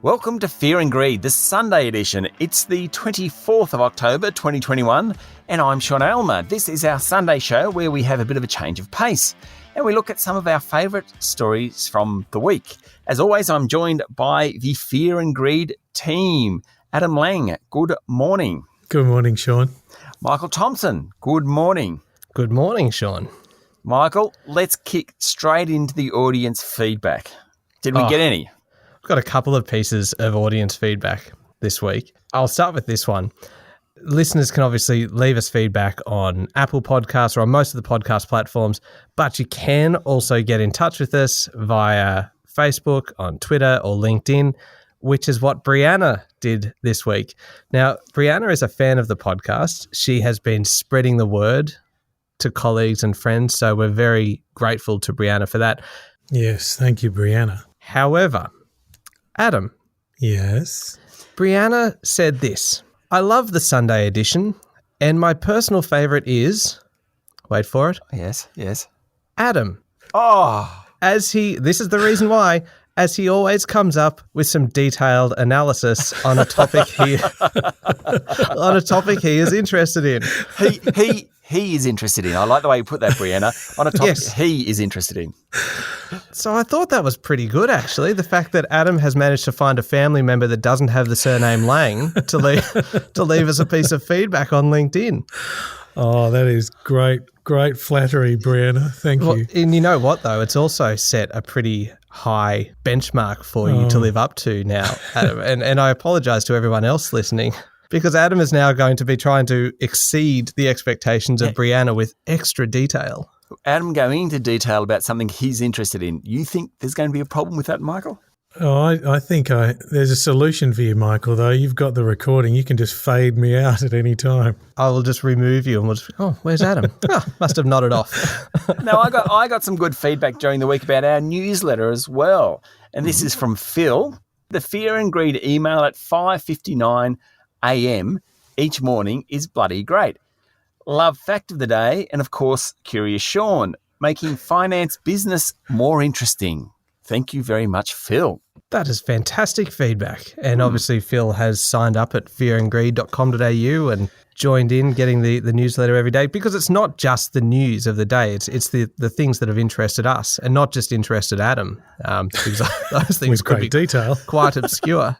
Welcome to Fear and Greed, the Sunday edition. It's the 24th of October 2021 and I'm Sean Aylmer. This is our Sunday show where we have a bit of a change of pace and we look at some of our favourite stories from the week. As always, I'm joined by the Fear and Greed team. Adam Lang, good morning. Good morning, Sean. Michael Thompson, good morning. Good morning, Sean. Michael, let's kick straight into the audience feedback. Did we get any? Got a couple of pieces of audience feedback this week. I'll start with this one. Listeners can obviously leave us feedback on Apple Podcasts or on most of the podcast platforms, but you can also get in touch with us via Facebook, on Twitter or LinkedIn, which is what Brianna did this week. Now, Brianna is a fan of the podcast. She has been spreading the word to colleagues and friends, so we're very grateful to Brianna for that. Yes, thank you, Brianna. However, Adam. Yes? Brianna said this: I love the Sunday edition, and my personal favourite is, wait for it. Yes. Adam. Oh. This is the reason why, as he always comes up with some detailed analysis on a topic he is interested in. He is interested in. I like the way you put that, Brianna. On a topic Yes. he is interested in. So I thought that was pretty good, actually. The fact that Adam has managed to find a family member that doesn't have the surname Lang to leave us a piece of feedback on LinkedIn. Oh, that is great flattery, Brianna. Thank you. And you know what, though? It's also set a pretty high benchmark for you to live up to now, Adam. And I apologise to everyone else listening, because Adam is now going to be trying to exceed the expectations of Brianna with extra detail. Adam going into detail about something he's interested in. You think there's going to be a problem with that, Michael? Oh, I think there's a solution for you, Michael, though. You've got the recording. You can just fade me out at any time. I will just remove you and we'll just, where's Adam? Must have nodded off. No, I got some good feedback during the week about our newsletter as well. And this is from Phil. The Fear and Greed email at 5:59 a.m. each morning is bloody great. Love fact of the day and, of course, Curious Sean, making finance business more interesting. Thank you very much, Phil. That is fantastic feedback. And obviously Phil has signed up at fearandgreed.com.au and joined in getting the newsletter every day, because it's not just the news of the day. It's the things that have interested us and not just interested Adam. Because those things With could great be detail. quite obscure.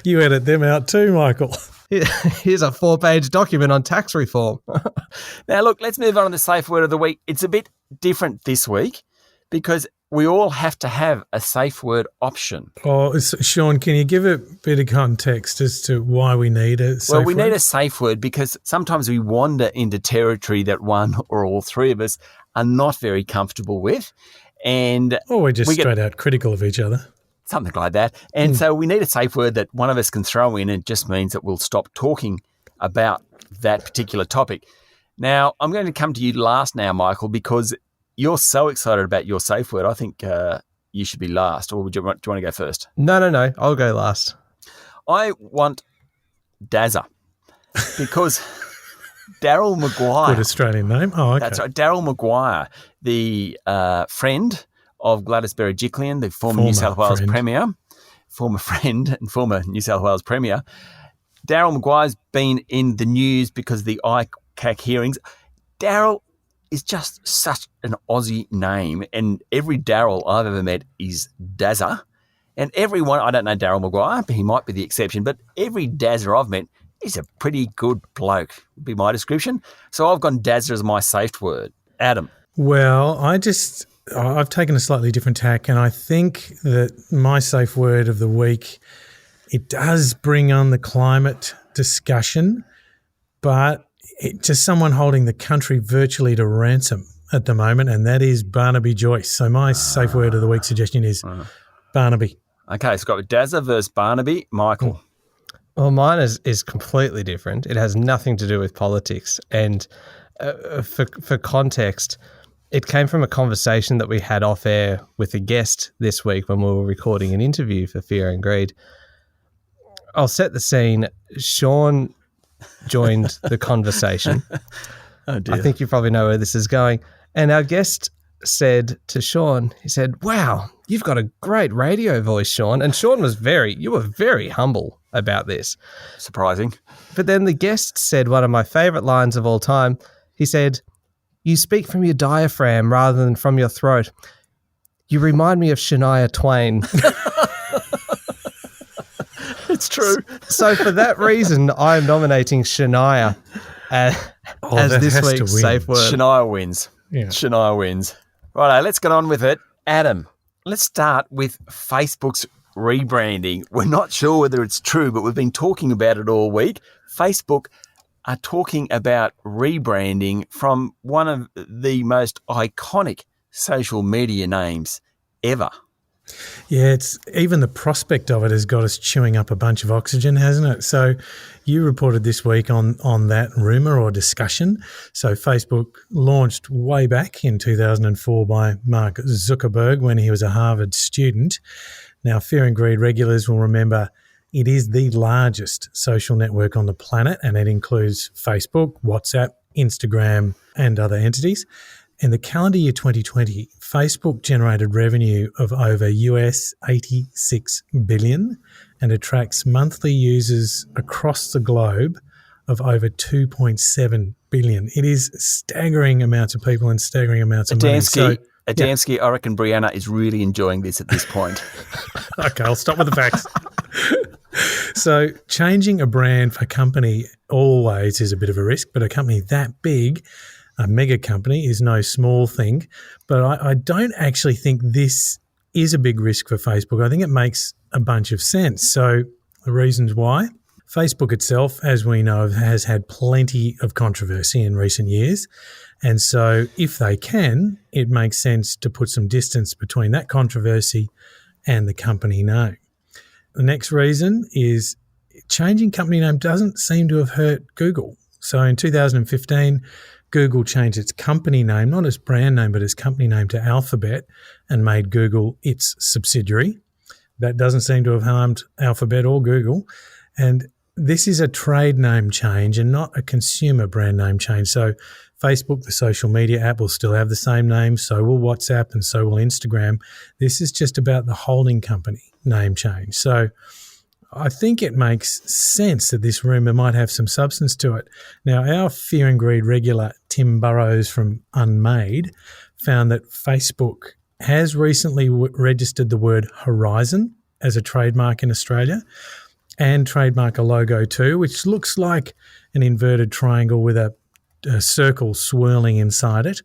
You edit them out too, Michael. Here's a 4-page document on tax reform. Now, look, let's move on to the safe word of the week. It's a bit different this week because we all have to have a safe word option. Oh, Sean, can you give a bit of context as to why we need a safe word? Well, we need a safe word because sometimes we wander into territory that one or all three of us are not very comfortable with. Or we're just straight out critical of each other. Something like that. And so we need a safe word that one of us can throw in. It just means that we'll stop talking about that particular topic. Now, I'm going to come to you last now, Michael, because you're so excited about your safe word. I think you should be last. Or do you want to go first? No. I'll go last. I want Dazza because Daryl Maguire. Good Australian name. Oh, okay. That's right. Daryl Maguire, the friend of Gladys Berejiklian, the former New South Wales Premier, former friend and former New South Wales Premier. Daryl Maguire's been in the news because of the ICAC hearings. Daryl is just such an Aussie name, and every Daryl I've ever met is Dazza. And everyone, I don't know Daryl Maguire, but he might be the exception, but every Dazza I've met is a pretty good bloke, would be my description. So I've gone Dazza as my safe word. Adam. Well, I've taken a slightly different tack, and I think that my safe word of the week, it does bring on the climate discussion, but it's just someone holding the country virtually to ransom at the moment, and that is Barnaby Joyce. So my safe word of the week suggestion is Barnaby. Okay, so got Dazza versus Barnaby. Michael. Well, mine is completely different. It has nothing to do with politics. And for context, it came from a conversation that we had off air with a guest this week when we were recording an interview for Fear and Greed. I'll set the scene. Sean joined the conversation. Oh dear. I think you probably know where this is going. And our guest said to Sean, he said, "Wow, you've got a great radio voice, Sean." And Sean you were very humble about this. Surprising. But then the guest said one of my favourite lines of all time. He said, "You speak from your diaphragm rather than from your throat. You remind me of Shania Twain." It's true. So for that reason, I am nominating Shania as this week's safe word. Shania wins. Yeah. Shania wins. Righto, let's get on with it. Adam, let's start with Facebook's rebranding. We're not sure whether it's true, but we've been talking about it all week. Facebook are talking about rebranding from one of the most iconic social media names ever. Yeah, it's even the prospect of it has got us chewing up a bunch of oxygen, hasn't it? So you reported this week on that rumour or discussion. So Facebook launched way back in 2004 by Mark Zuckerberg when he was a Harvard student. Now, Fear and Greed regulars will remember it is the largest social network on the planet, and it includes Facebook, WhatsApp, Instagram, and other entities. In the calendar year 2020, Facebook generated revenue of over US $86 billion and attracts monthly users across the globe of over 2.7 billion. It is staggering amounts of people and staggering amounts of money. Adamski, I reckon Brianna is really enjoying this at this point. Okay, I'll stop with the facts. So changing a brand for a company always is a bit of a risk, but a company that big, a mega company, is no small thing. But I don't actually think this is a big risk for Facebook. I think it makes a bunch of sense. So the reasons why. Facebook itself, as we know, has had plenty of controversy in recent years. And so if they can, it makes sense to put some distance between that controversy and the company name. The next reason is changing company name doesn't seem to have hurt Google. So in 2015, Google changed its company name, not its brand name, but its company name to Alphabet and made Google its subsidiary. That doesn't seem to have harmed Alphabet or Google. And this is a trade name change and not a consumer brand name change. So Facebook, the social media app, will still have the same name. So will WhatsApp and so will Instagram. This is just about the holding company name change. So I think it makes sense that this rumour might have some substance to it. Now, our Fear and Greed regular Tim Burrows from Unmade found that Facebook has recently registered the word Horizon as a trademark in Australia and trademark a logo too, which looks like an inverted triangle with a circle swirling inside it.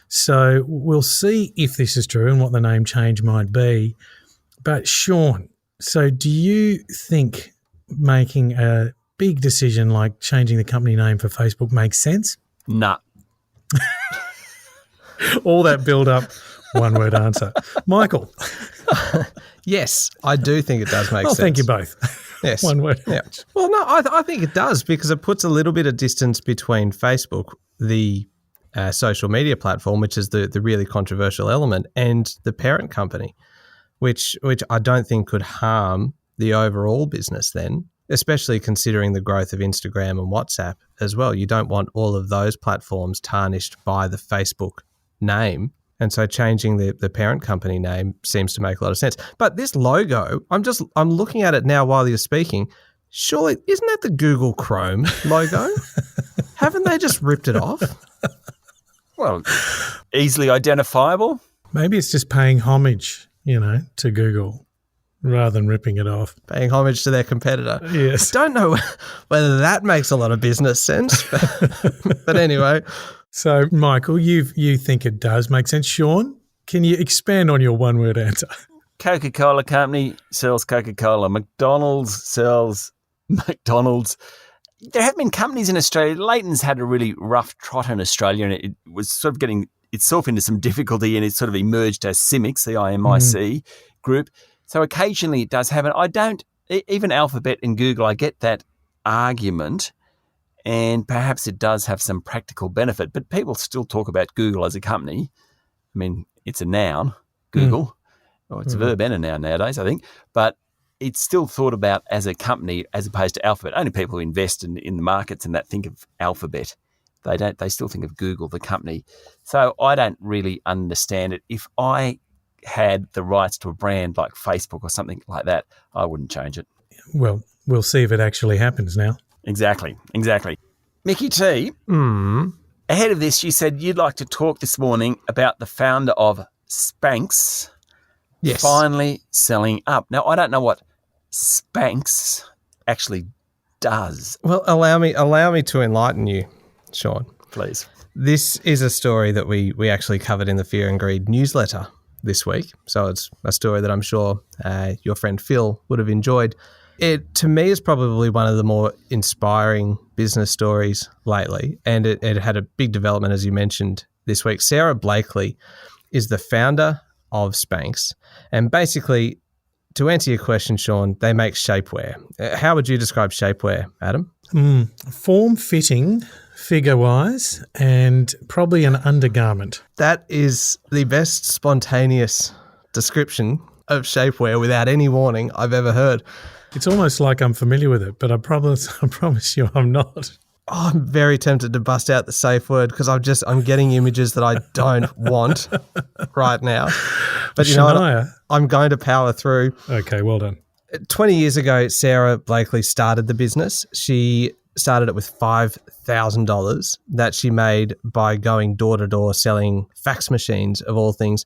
So we'll see if this is true and what the name change might be. But Sean, so do you think making a big decision like changing the company name for Facebook makes sense? Nah. All that build-up, one-word answer. Michael? Yes, I do think it does make sense. Thank you both. Yes. One word. Yeah. Well, no, I think it does because it puts a little bit of distance between Facebook, the social media platform, which is the really controversial element, and the parent company, which I don't think could harm the overall business then, especially considering the growth of Instagram and WhatsApp as well. You don't want all of those platforms tarnished by the Facebook name. And so changing the parent company name seems to make a lot of sense. But this logo, I'm looking at it now while you're speaking. Surely, isn't that the Google Chrome logo? Haven't they just ripped it off? Well, easily identifiable. Maybe it's just paying homage, to Google rather than ripping it off. Paying homage to their competitor. Yes. I don't know whether that makes a lot of business sense. But anyway. So, Michael, you think it does make sense. Sean, can you expand on your one-word answer? Coca-Cola company sells Coca-Cola. McDonald's sells McDonald's. There have been companies in Australia. Leighton's had a really rough trot in Australia, and it was sort of getting itself into some difficulty, and it sort of emerged as CIMIC, CIMIC group. So occasionally it does happen. I don't, even Alphabet and Google, I get that argument, and perhaps it does have some practical benefit, but people still talk about Google as a company. I mean, it's a noun, Google, or it's a verb and a noun nowadays, I think, but it's still thought about as a company as opposed to Alphabet. Only people who invest in the markets and that think of Alphabet They still think of Google, the company. So I don't really understand it. If I had the rights to a brand like Facebook or something like that, I wouldn't change it. Well, we'll see if it actually happens now. Exactly. Mickey T, ahead of this, you said you'd like to talk this morning about the founder of Spanx finally selling up. Now, I don't know what Spanx actually does. Well, allow me to enlighten you, Sean. Please. This is a story that we actually covered in the Fear and Greed newsletter this week. So it's a story that I'm sure your friend Phil would have enjoyed. It, to me, is probably one of the more inspiring business stories lately, and it had a big development, as you mentioned, this week. Sarah Blakely is the founder of Spanx, and basically, to answer your question, Sean, they make shapewear. How would you describe shapewear, Adam? Form-fitting, figure-wise, and probably an undergarment. That is the best spontaneous description of shapewear without any warning I've ever heard. It's almost like I'm familiar with it, but I promise you I'm not. Oh, I'm very tempted to bust out the safe word because I'm getting images that I don't want right now. But you know what? I'm going to power through. Okay, well done. 20 years ago, Sarah Blakely started the business. She started it with $5,000 that she made by going door to door selling fax machines, of all things.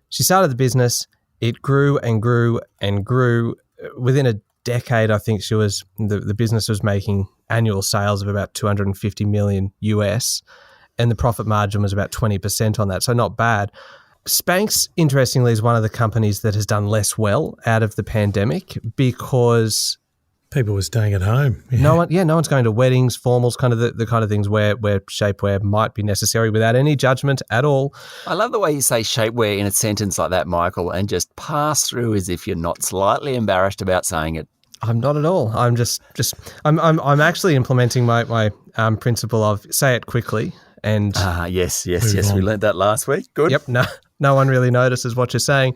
She started the business. It grew and grew and grew. Within a decade, I think the business was making annual sales of about $250 million US, and the profit margin was about 20% on that, so not bad. Spanx, interestingly, is one of the companies that has done less well out of the pandemic because people were staying at home. Yeah. No one's going to weddings, formals, kind of the kind of things where shapewear might be necessary without any judgment at all. I love the way you say shapewear in a sentence like that, Michael, and just pass through as if you're not slightly embarrassed about saying it. I'm not at all. I'm I'm actually implementing my principle of say it quickly and yes. We learned that last week. Good. Yep. No one really notices what you're saying.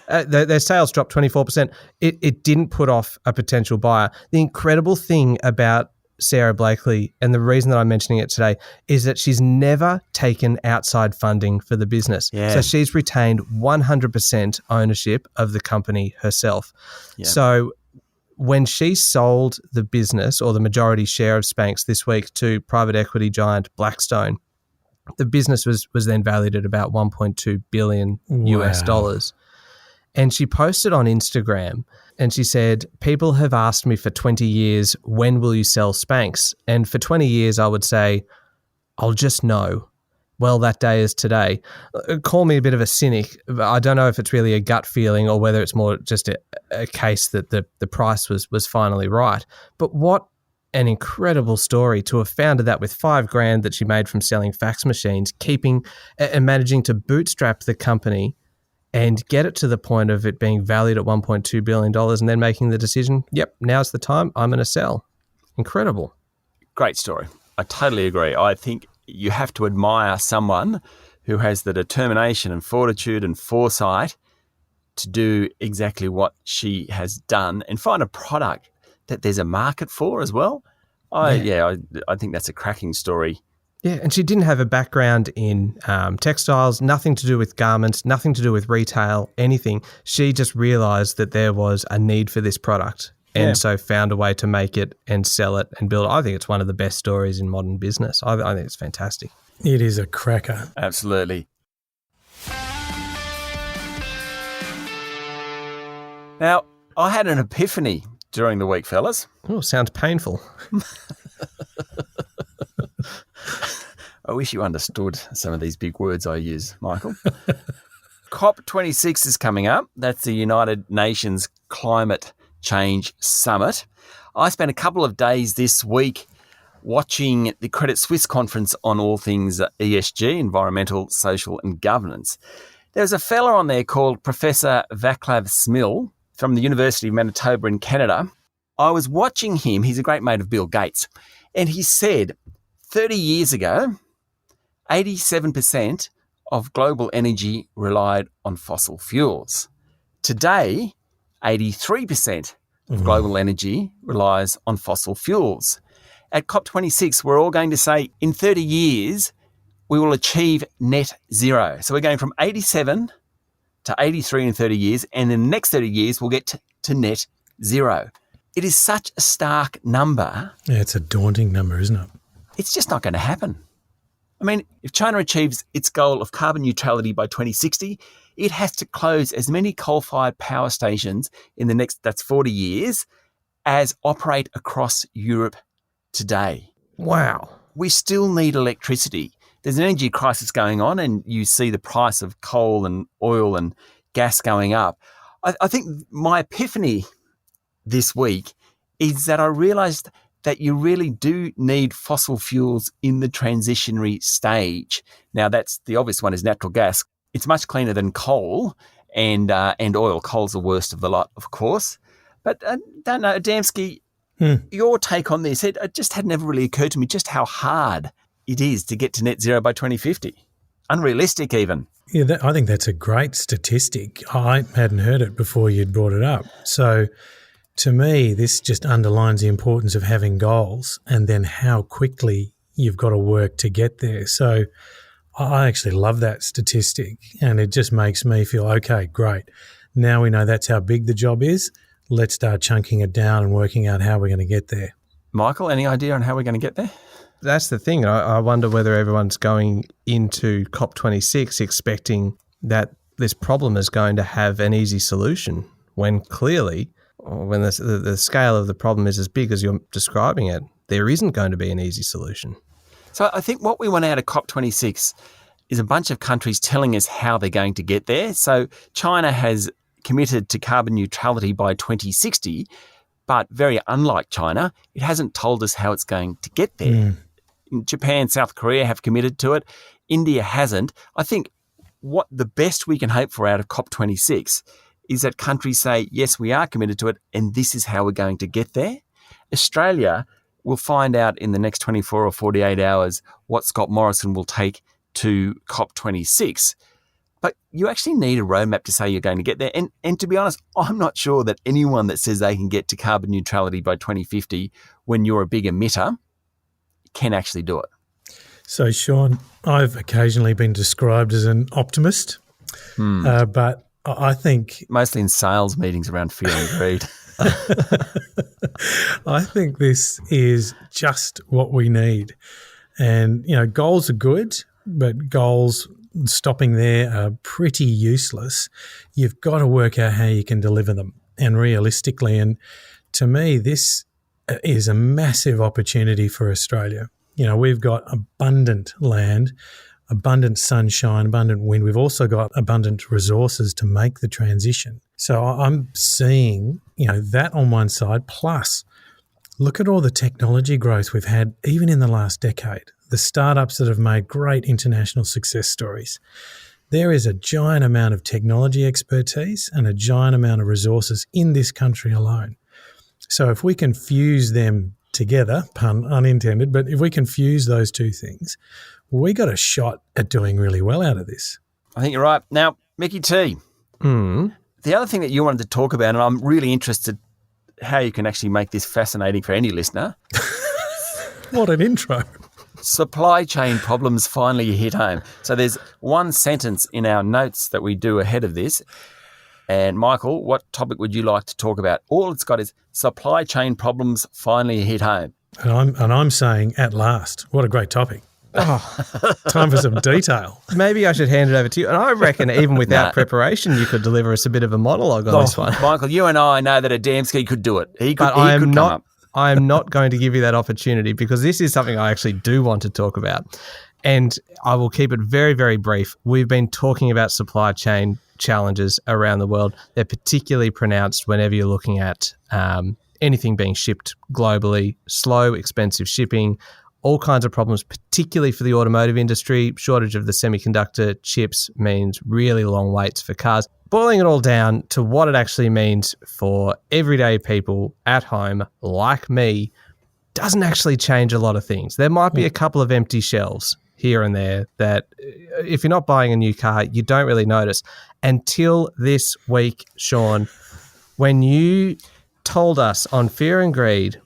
Their sales dropped 24%. It didn't put off a potential buyer. The incredible thing about Sarah Blakely, and the reason that I'm mentioning it today, is that she's never taken outside funding for the business. Yeah. So she's retained 100% ownership of the company herself. Yeah. So when she sold the business, or the majority share of Spanx this week, to private equity giant Blackstone, the business was then valued at about $1.2 billion US dollars. And she posted on Instagram and she said, people have asked me for 20 years, when will you sell Spanx? And for 20 years, I would say, I'll just know. Well, that day is today. Call me a bit of a cynic. I don't know if it's really a gut feeling or whether it's more just a case that the price was finally right. But what an incredible story to have founded that with $5,000 that she made from selling fax machines, keeping and managing to bootstrap the company and get it to the point of it being valued at $1.2 billion and then making the decision, yep, now's the time, I'm going to sell. Incredible. Great story. I totally agree. I think you have to admire someone who has the determination and fortitude and foresight to do exactly what she has done and find a product that there's a market for as well. I think that's a cracking story. Yeah, and she didn't have a background in textiles, nothing to do with garments, nothing to do with retail, anything. She just realised that there was a need for this product and so found a way to make it and sell it and build it. I think it's one of the best stories in modern business. I think it's fantastic. It is a cracker. Absolutely. Now, I had an epiphany during the week, fellas. Oh, sounds painful. I wish you understood some of these big words I use, Michael. COP26 is coming up. That's the United Nations Climate Change Summit. I spent a couple of days this week watching the Credit Suisse conference on all things ESG, environmental, social and governance. There's a fella on there called Professor Vaclav Smil from the University of Manitoba in Canada. I was watching him. He's a great mate of Bill Gates. And he said 30 years ago, 87% of global energy relied on fossil fuels. Today, 83% of global energy relies on fossil fuels. at COP26, we're all going to say in 30 years, we will achieve net zero. So we're going from 87 to 83 in 30 years, and in the next 30 years, we'll get to net zero. It is such a stark number. Yeah, it's a daunting number, isn't it? It's just not going to happen. I mean, if China achieves its goal of carbon neutrality by 2060, it has to close as many coal-fired power stations in the next, that's 40 years, as operate across Europe today. Wow. We still need electricity. There's an energy crisis going on, and you see the price of coal and oil and gas going up. I think my epiphany this week is that I realised that you really do need fossil fuels in the transitionary stage. Now, that's the obvious one is natural gas. It's much cleaner than coal and oil. Coal's the worst of the lot, of course. But I don't know, Adamski, your take on this, it just had never really occurred to me just how hard it is to get to net zero by 2050. Unrealistic even. Yeah, I think that's a great statistic. I hadn't heard it before you'd brought it up. So to me, this just underlines the importance of having goals and then how quickly you've got to work to get there. So I actually love that statistic, and it just makes me feel, okay, great. Now we know that's how big the job is. Let's start chunking it down and working out how we're going to get there. Michael, any idea on how we're going to get there? That's the thing. I wonder whether everyone's going into COP26 expecting that this problem is going to have an easy solution, when clearly, when the scale of the problem is as big as you're describing it, there isn't going to be an easy solution. So I think what we want out of COP26 is a bunch of countries telling us how they're going to get there. So China has committed to carbon neutrality by 2060, but very unlike China, it hasn't told us how it's going to get there. Japan, South Korea have committed to it. India hasn't. I think what the best we can hope for out of COP26 is that countries say, yes, we are committed to it, and this is how we're going to get there. Australia will find out in the next 24 or 48 hours what Scott Morrison will take to COP26. But you actually need a roadmap to say you're going to get there. And to be honest, I'm not sure that anyone that says they can get to carbon neutrality by 2050 when you're a big emitter can actually do it. So, Sean, I've occasionally been described as an optimist, but I think... Mostly in sales meetings around fear and greed. I think this is just what we need. And, you know, goals are good, but goals stopping there are pretty useless. You've got to work out how you can deliver them, and realistically. And to me, this is a massive opportunity for Australia. You know, we've got abundant land, abundant sunshine, abundant wind. We've also got abundant resources to make the transition. So I'm seeing, you know, that on one side, plus look at all the technology growth we've had even in the last decade, the startups that have made great international success stories. There is a giant amount of technology expertise and a giant amount of resources in this country alone. So if we can fuse them together, pun unintended, but if we can fuse those two things, we got a shot at doing really well out of this. I think you're right. Now, Mickey T, the other thing that you wanted to talk about, and I'm really interested how you can actually make this fascinating for any listener. What an intro. Supply chain problems finally hit home. So there's one sentence in our notes that we do ahead of this. And Michael, what topic would you like to talk about? All it's got is supply chain problems finally hit home. And I'm saying at last. What a great topic. Time for some detail. Maybe I should hand it over to you. And I reckon even without preparation, you could deliver us a bit of a monologue on this one. Michael, you and I know that Adamski could do it. He could come up. I am not going to give you that opportunity, because this is something I actually do want to talk about. And I will keep it very, very brief. We've been talking about supply chain challenges around the world. They're particularly pronounced whenever you're looking at anything being shipped globally, slow, expensive shipping, all kinds of problems, particularly for the automotive industry. Shortage of the semiconductor chips means really long waits for cars. Boiling it all down to what it actually means for everyday people at home like me doesn't actually change a lot of things. There might be a couple of empty shelves here and there that if you're not buying a new car, you don't really notice until this week, Sean, when you told us on Fear and Greed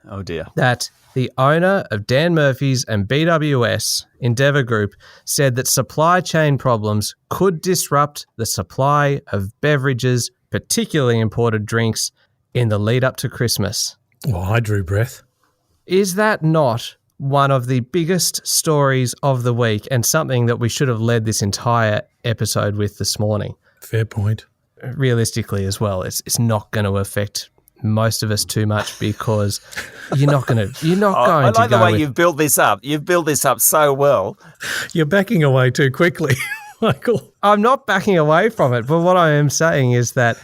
oh dear, that the owner of Dan Murphy's and BWS Endeavour Group, said that supply chain problems could disrupt the supply of beverages, particularly imported drinks, in the lead up to Christmas. Well, I drew breath. Is that not one of the biggest stories of the week and something that we should have led this entire episode with this morning? Fair point. Realistically as well, it's not going to affect most of us too much because you're not going to. I like the way you've built this up. You've built this up so well. You're backing away too quickly, Michael. I'm not backing away from it, but what I am saying is that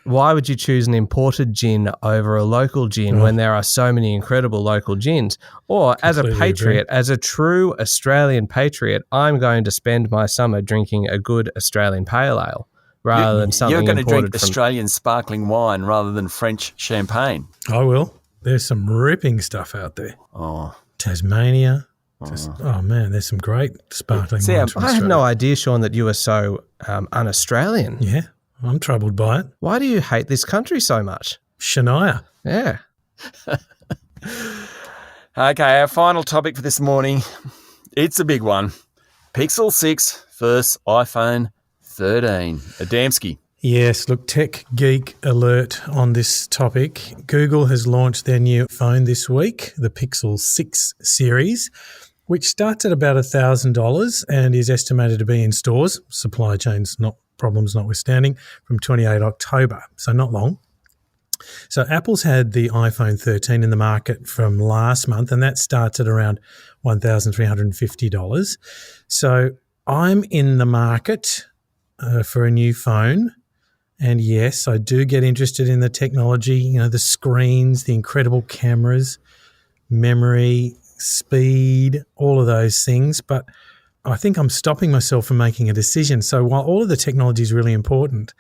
why would you choose an imported gin over a local gin when there are so many incredible local gins? Or as a patriot, as a true Australian patriot, I'm going to spend my summer drinking a good Australian pale ale rather than something imported. You're going to drink Australian sparkling wine rather than French champagne. I will. There's some ripping stuff out there. Oh. Tasmania. Man, there's some great sparkling wines from Australia. I had no idea, Sean, that you were so un-Australian. Yeah, I'm troubled by it. Why do you hate this country so much? Shania. Yeah. Okay, our final topic for this morning. It's a big one. Pixel 6 versus iPhone 13. Adamski. Yes, look, tech geek alert on this topic. Google has launched their new phone this week, the Pixel 6 series, which starts at about $1,000 and is estimated to be in stores, supply chains problems notwithstanding, from 28 October, so not long. So Apple's had the iPhone 13 in the market from last month, and that starts at around $1,350. So I'm in the market for a new phone. And yes, I do get interested in the technology, the screens, the incredible cameras, memory, speed, all of those things. But I think I'm stopping myself from making a decision. So while all of the technology is really important,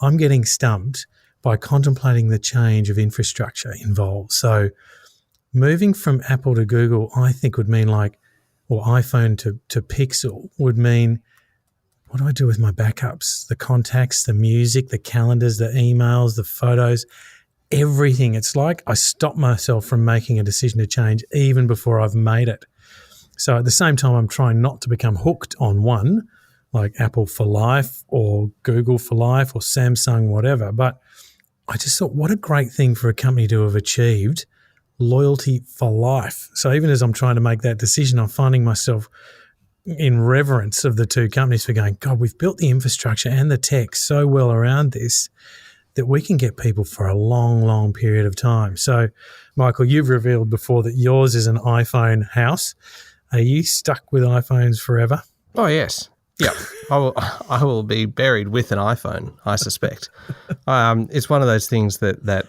I'm getting stumped by contemplating the change of infrastructure involved. So moving from Apple to Google, I think would mean iPhone to Pixel would mean, what do I do with my backups? The contacts, the music, the calendars, the emails, the photos, everything. It's like I stop myself from making a decision to change even before I've made it. So at the same time, I'm trying not to become hooked on one, like Apple for life or Google for life or Samsung, whatever. But I just thought, what a great thing for a company to have achieved, loyalty for life. So even as I'm trying to make that decision, I'm finding myself in reverence of the two companies for going, God, we've built the infrastructure and the tech so well around this that we can get people for a long, long period of time. So, Michael, you've revealed before that yours is an iPhone house. Are you stuck with iPhones forever? Oh, yes. Yeah, I will be buried with an iPhone, I suspect. It's one of those things that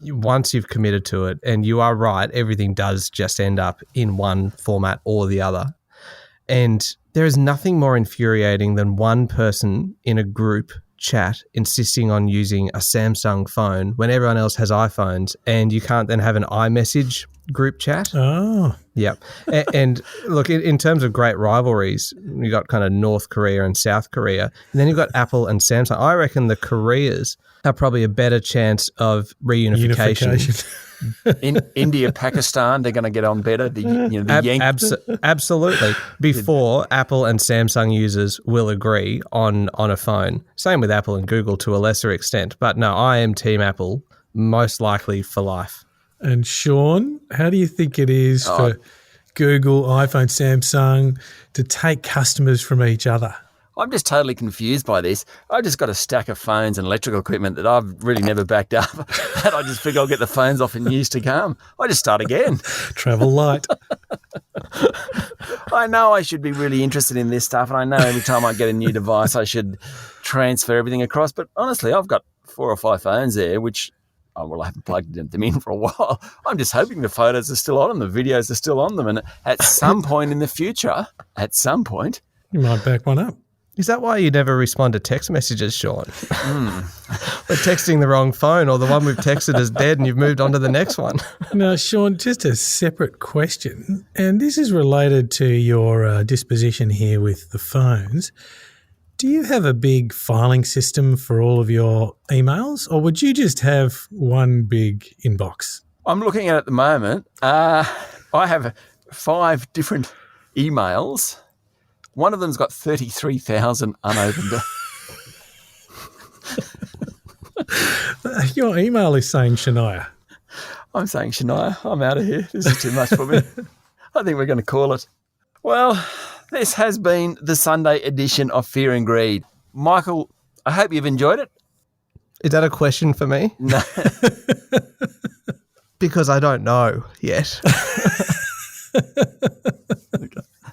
once you've committed to it, and you are right, everything does just end up in one format or the other. And there is nothing more infuriating than one person in a group chat insisting on using a Samsung phone when everyone else has iPhones, and you can't then have an iMessage group chat. Oh. Yeah. And look, in terms of great rivalries, you got kind of North Korea and South Korea, and then you've got Apple and Samsung. I reckon the Koreas have probably a better chance of reunification. In India, Pakistan, they're going to get on better. The Yankees. Absolutely. Before Apple and Samsung users will agree on a phone. Same with Apple and Google to a lesser extent. But no, I am Team Apple, most likely for life. And Sean, how do you think it is for Google, iPhone, Samsung to take customers from each other? I'm just totally confused by this. I've just got a stack of phones and electrical equipment that I've really never backed up. And I just figure I'll get the phones off in years to come. I just start again. Travel light. I know I should be really interested in this stuff. And I know every time I get a new device, I should transfer everything across. But honestly, I've got 4 or 5 phones there, which I haven't plugged them in for a while. I'm just hoping the photos are still on them, the videos are still on them. And at some point in the future, you might back one up. Is that why you never respond to text messages, Sean? We're texting the wrong phone, or the one we've texted is dead and you've moved on to the next one. Now, Sean, just a separate question, and this is related to your disposition here with the phones. Do you have a big filing system for all of your emails, or would you just have one big inbox? I'm looking at it at the moment. I have 5 different emails. One of them's got 33,000 unopened. Your email is saying Shania. I'm saying, Shania, I'm out of here. This is too much for me. I think we're going to call it. Well, this has been the Sunday edition of Fear and Greed. Michael, I hope you've enjoyed it. Is that a question for me? No. Because I don't know yet.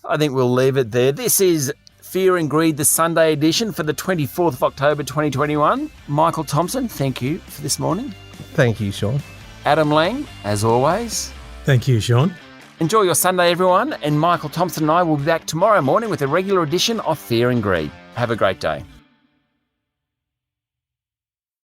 I think we'll leave it there. This is Fear and Greed, the Sunday edition for the 24th of October 2021. Michael Thompson, thank you for this morning. Thank you, Sean. Adam Lang, as always. Thank you, Sean. Enjoy your Sunday, everyone. And Michael Thompson and I will be back tomorrow morning with a regular edition of Fear and Greed. Have a great day.